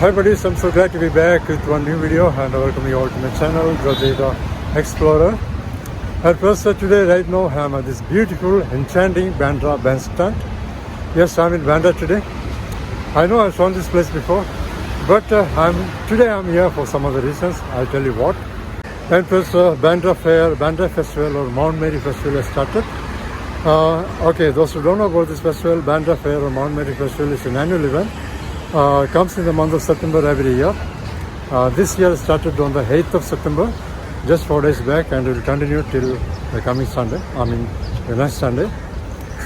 Hi buddies, I'm so glad to be back with one new video and welcome you all to my channel, Jose the Explorer. And first today right now I'm at this beautiful, enchanting Bandra Bandstand. Yes, I'm in Bandra today. I know I've shown this place before, but today I'm here for some other reasons. I'll tell you what. And first Bandra Fair, Bandra Festival or Mount Mary Festival has started. Okay, those who don't know about this festival, Bandra Fair or Mount Mary Festival is an annual event. Comes in the month of September every year. This year started on the 8th of September, just 4 days back, and will continue till the coming Sunday, the next Sunday.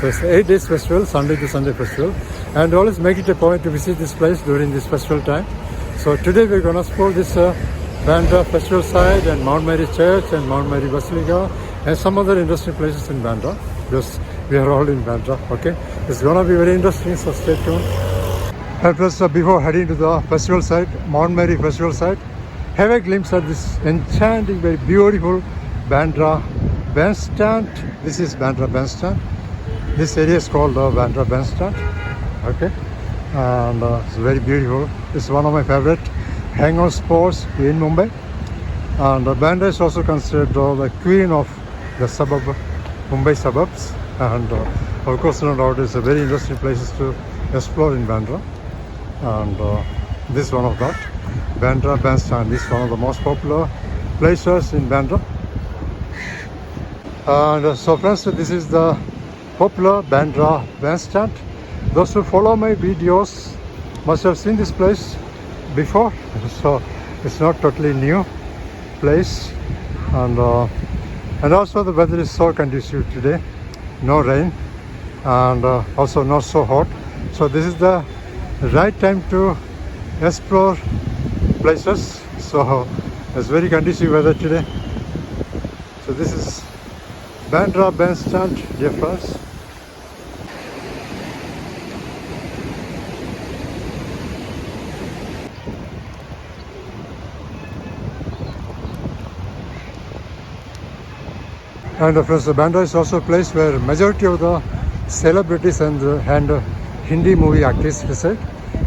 So it's 8 days festival, Sunday to Sunday festival, and always make it a point to visit this place during this festival time. So today we're going to explore this Bandra festival site and Mount Mary Church and Mount Mary Basilica and some other interesting places in Bandra, because we are all in Bandra, okay? It's going to be very interesting, so stay tuned. And plus, before heading to the festival site, Mount Mary festival site, have a glimpse at this enchanting, very beautiful Bandra Bandstand. This is Bandra Bandstand. This area is called Bandra Bandstand. Okay, and it's very beautiful. It's one of my favorite hangout spots in Mumbai. And Bandra is also considered the queen of the Mumbai suburbs. And of course, no doubt, it's a very interesting places to explore in Bandra. And this is one of that. Bandra Bandstand is one of the most popular places in Bandra. And so friends, this is the popular Bandra Bandstand. Those who follow my videos must have seen this place before, so it's not totally new place. And also the weather is so conducive today, no rain, and also not so hot. So this is the right time to explore places. So it's very conducive weather today. So this is Bandra Bandstand, dear friends. And friends, Bandra is also a place where majority of the celebrities and Hindi movie actors reside.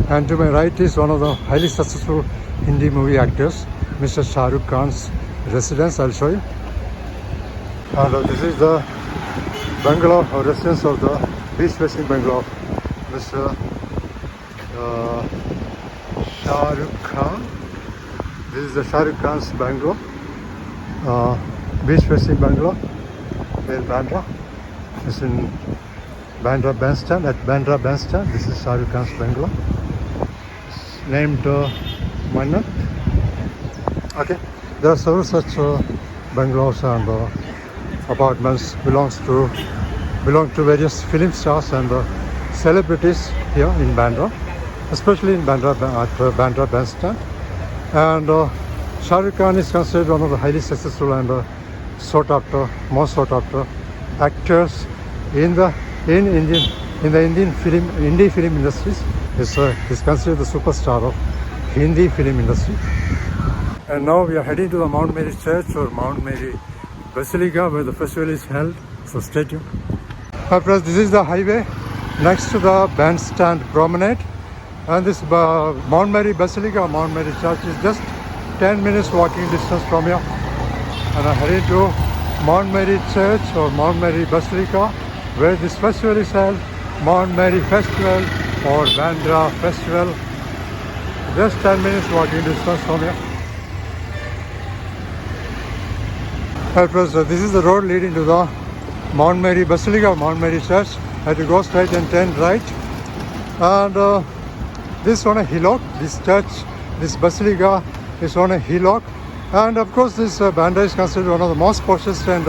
And to my right is one of the highly successful Hindi movie actors, Mr. Shah Rukh Khan's residence. I'll show you. And this is the bungalow or residence of the beach facing bungalow of Mr. Shah Rukh Khan. This is the Shah Rukh Khan's bungalow, beach facing bungalow in Bandra. It's in Bandra Bandstand, at Bandra Bandstand. This is Shah Rukh Khan's bungalow. It's named Mannat. Okay, there are several such bungalows and apartments belong to various film stars and celebrities here in Bandra, especially in Bandra at Bandra Bandstand. And Shah Rukh Khan is considered one of the highly successful and most sought after actors in the Indian film industries. Is considered the superstar of Hindi film industry. And now we are heading to the Mount Mary Church or Mount Mary Basilica, where the festival is held. So stay tuned. Friends, this is the highway next to the Bandstand Promenade, and this Mount Mary Basilica, Mount Mary Church is just 10 minutes walking distance from here. And I'm heading to Mount Mary Church or Mount Mary Basilica, where this festival is held, Mount Mary Festival or Bandra Festival. Just 10 minutes walking distance from here. Friends, this is the road leading to the Mount Mary Basilica, Mount Mary Church. I have to go straight and turn right. And this is on a hillock. This church, this basilica is on a hillock. And of course, this Bandra is considered one of the most poshest and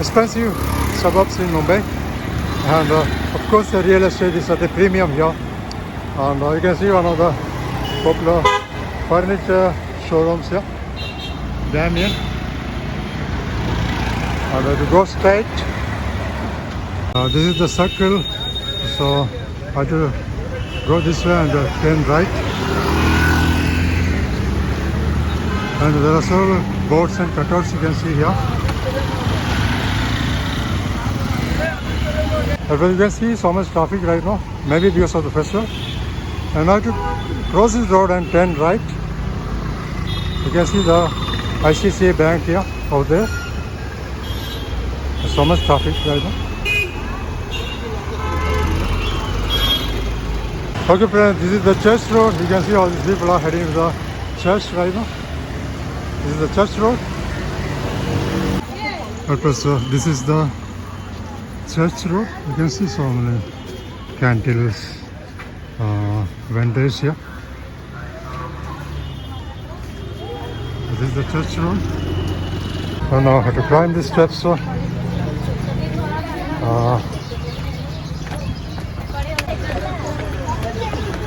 expensive suburbs in Mumbai. And of course, the real estate is at a premium here. And you can see one of the popular furniture showrooms here, Damien. And I have to go straight. This is the circle, so I have to go this way and turn right. And there are several boards and cutouts you can see here. As you can see, so much traffic right now, maybe because of the festival. And now to cross this road and turn right. You can see the ICICI Bank here, over there. There's so much traffic right now. Okay friends, this is the church road. You can see all these people are heading to the church right now. This is the church road. Okay, so this is the church road. You can see so many candles, vendors here. This is the church road. So now I have to climb this steps. So,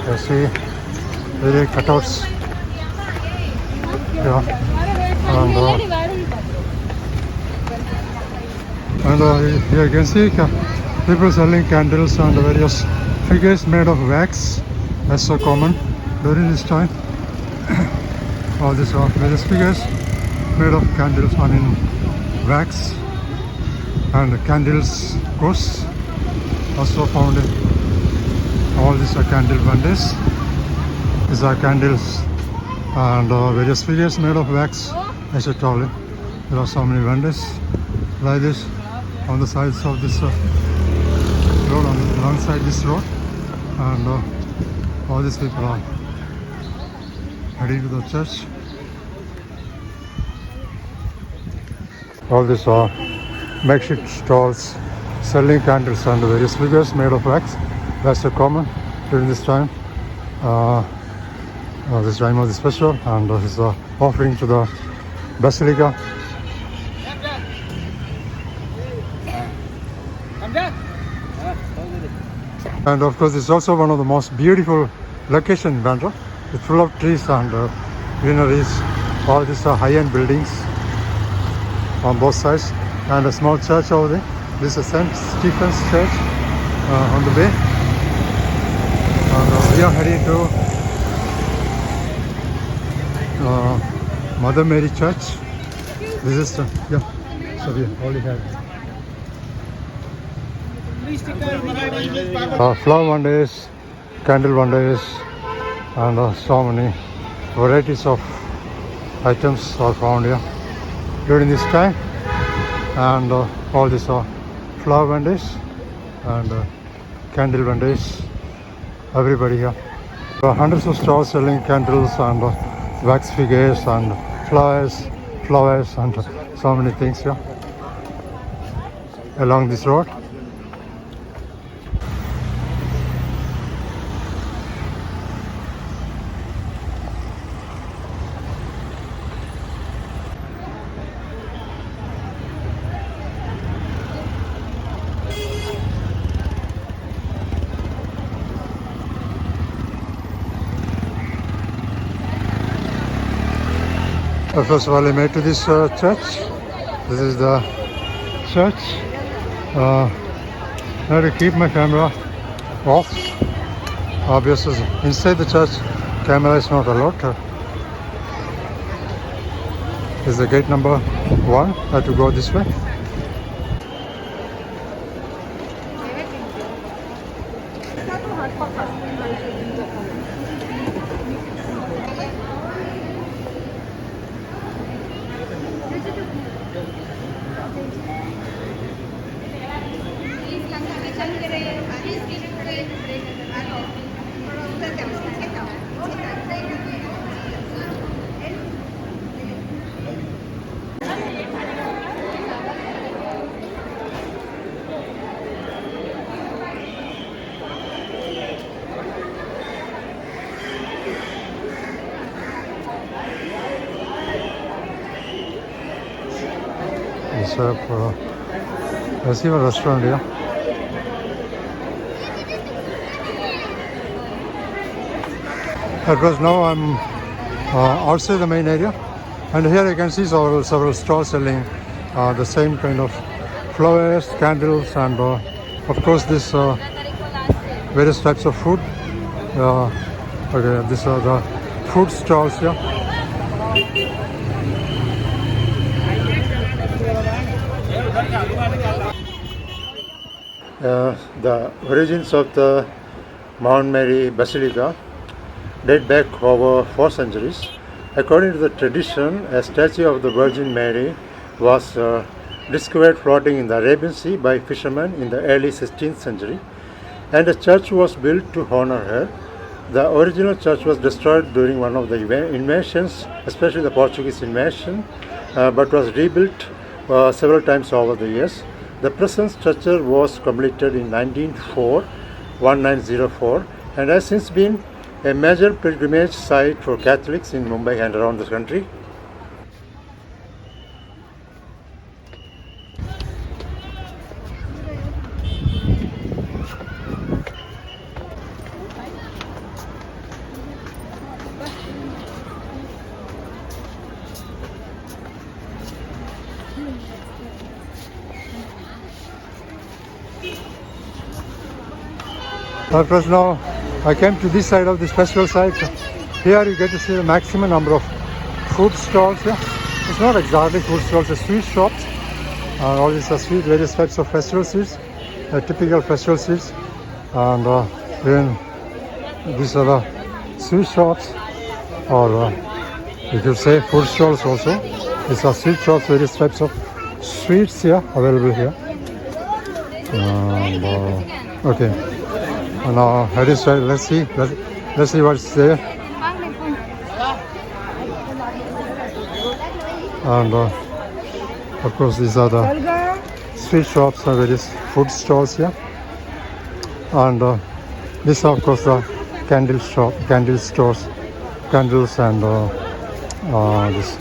you see very cutouts. Yeah. And here you can see people selling candles and various figures made of wax. That's so common during this time. All these are various figures made of candles, wax. And candles, of course, also found in all these are candle vendors. These are candles and various figures made of wax. As I told you, there are so many vendors like this on the sides of this road, alongside this road, and all these people are heading to the church. All these are makeshift stalls selling candles and various figures made of wax. That's so common during this time. This time of the festival, and this is offering to the Basilica. And of course, it's also one of the most beautiful locations in Bandra. It's full of trees and greeneries. All these are high-end buildings on both sides, and a small church over there. This is St. Stephen's Church on the way. And we are heading to Mother Mary Church. This is so we already have flower vendors, candle vendors, and so many varieties of items are found here during this time. And all these are flower vendors and candle vendors. Everybody here. There are hundreds of stores selling candles and wax figures and flowers and so many things here along this road. First of all, I made to this church. This is the church. I have to keep my camera off. Obviously, inside the church, camera is not allowed. This is the gate number 1. I have to go this way. Let's see a restaurant here. Because now I'm outside the main area, and here you can see several stores selling the same kind of flowers, candles, and of course this various types of food. Okay, these are the food stalls here. The origins of the Mount Mary Basilica date back over 4 centuries. According to the tradition, a statue of the Virgin Mary was discovered floating in the Arabian Sea by fishermen in the early 16th century, and a church was built to honor her. The original church was destroyed during one of the invasions, especially the Portuguese invasion, but was rebuilt several times over the years. The present structure was completed in 1904, and has since been a major pilgrimage site for Catholics in Mumbai and around the country. First now I came to this side of this festival site. Here you get to see the maximum number of food stalls here. It's not exactly food stalls, it's sweet shops. All these are sweet, various types of festival sweets, typical festival sweets. And then these are the sweet shops, or you could say food stalls also. These are sweet shops, various types of sweets here available here. And, okay. And now head is right. Let's see what's there. And of course these are the street shops and various food stalls here. And these are of course the candle stores, candles and this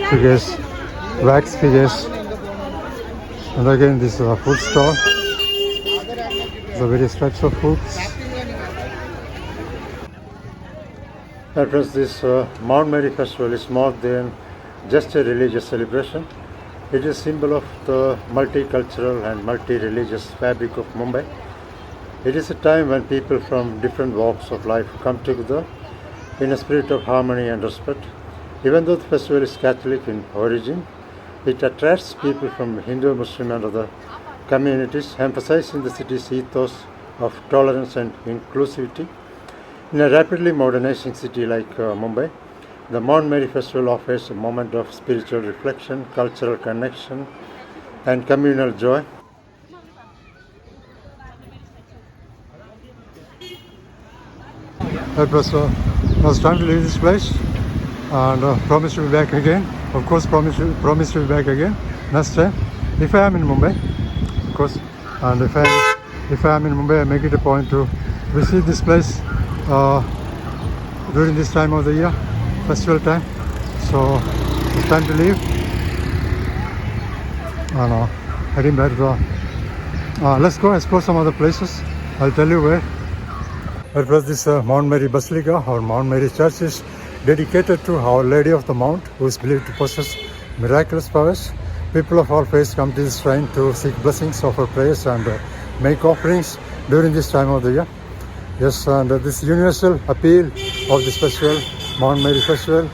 figures, wax figures. And again this is a food store. The various types of foods. And friends, this Mount Mary festival is more than just a religious celebration. It is a symbol of the multicultural and multi-religious fabric of Mumbai. It is a time when people from different walks of life come together in a spirit of harmony and respect. Even though the festival is Catholic in origin, it attracts people from Hindu, Muslim and other communities, emphasizing the city's ethos of tolerance and inclusivity. In a rapidly modernizing city like Mumbai, the Mount Mary Festival offers a moment of spiritual reflection, cultural connection, and communal joy. It was time to leave this place, and promise to be back again. Of course, promise to be back again next time if I am in Mumbai. Of course, and if I am in Mumbai, I make it a point to visit this place during this time of the year, festival time. So it's time to leave. And heading back to let's go explore some other places. I'll tell you where. It was this Mount Mary Basilica or Mount Mary Church is dedicated to Our Lady of the Mount, who is believed to possess miraculous powers. People of all faiths come to this shrine to seek blessings, offer prayers and make offerings during this time of the year. Yes, and this universal appeal of this festival, Mount Mary Festival,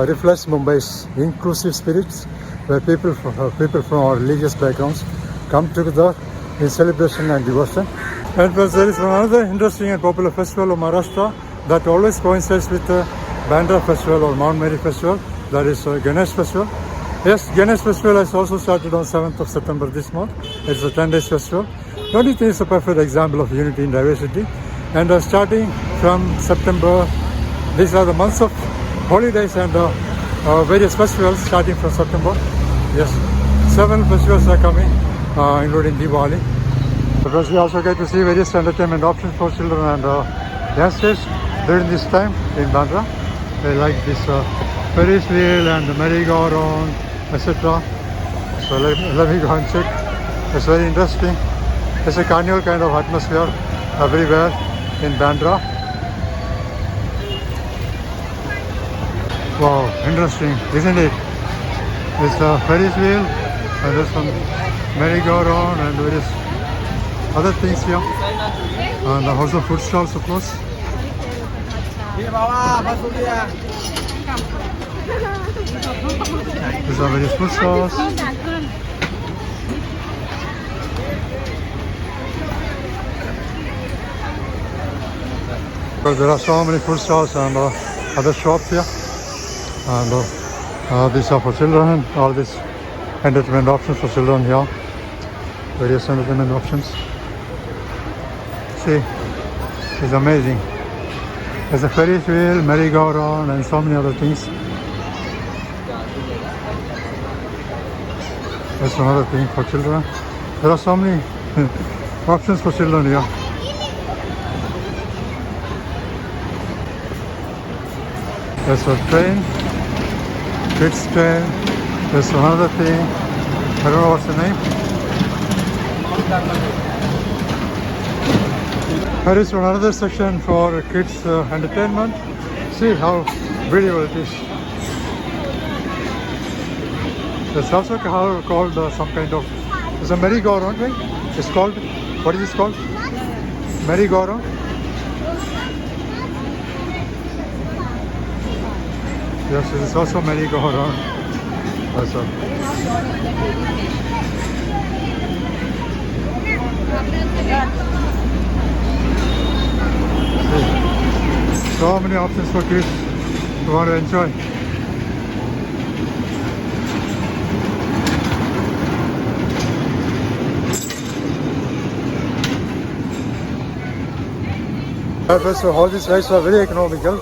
reflects Mumbai's inclusive spirits, where people from our religious backgrounds come together in celebration and devotion. And plus there is another interesting and popular festival of Maharashtra that always coincides with the Bandra Festival or Mount Mary Festival, that is Ganesh Festival. Yes, Ganesh Festival has also started on 7th of September this month. It's a 10 days festival. Don't you think it's a perfect example of unity in diversity? And starting from September, these are the months of holidays and various festivals starting from September. Yes, 7 festivals are coming, including Diwali. But we also get to see various entertainment options for children and youngsters during this time in Bandra. They like this Ferris wheel and the merry-go-round, etc. So let me go and check. It's very interesting. It's a carnival kind of atmosphere everywhere in Bandra. Wow, interesting, isn't it? It's a Ferris wheel and there's some merry-go-round and various other things here. And also food stalls, of course. These are various food stalls. Because there are so many food stalls and other shops here. And these are for children. All these entertainment options for children here. Various entertainment options. See, it's amazing. There's a Ferris wheel, merry-go-round, and so many other things. That's another thing for children. There are so many options for children here. There's a train, kids train. There's another thing. I don't know what's the name. There is another section for kids entertainment. See how beautiful it is. There's also called some kind of, it's a merry-go-round, right? It's called, what is this called? Merry-go-round? Yes, it is also merry-go-round. That's all. So many options for kids who want to enjoy. So all these rides are very economical,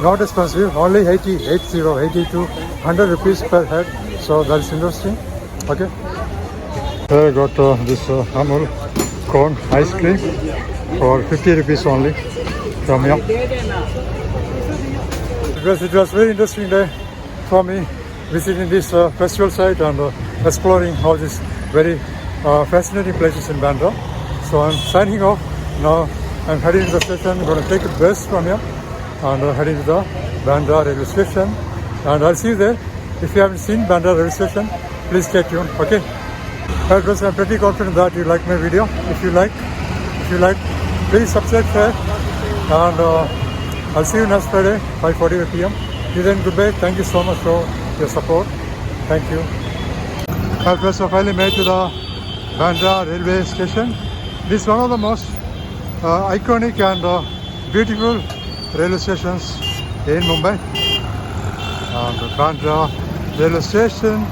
not expensive, only 82, 100 rupees per head. So that's interesting. Okay. Here I got this Amul cone ice cream for 50 rupees only from here. It was very interesting day for me visiting this festival site and exploring all these very fascinating places in Bandra. So I'm signing off now. I'm heading to the station. I'm going to take a bus from here and heading to the Bandra railway station. And I'll see you there. If you haven't seen Bandra railway station, please stay tuned. Okay. Well, I'm pretty confident that you like my video. If you like, please subscribe, share, and I'll see you next Friday, 5:45 p.m. Till then, goodbye. Thank you so much for your support. Thank you. Well, first I finally made to the Bandra railway station. This is one of the most iconic and beautiful railway stations in Mumbai. And the Bandra railway station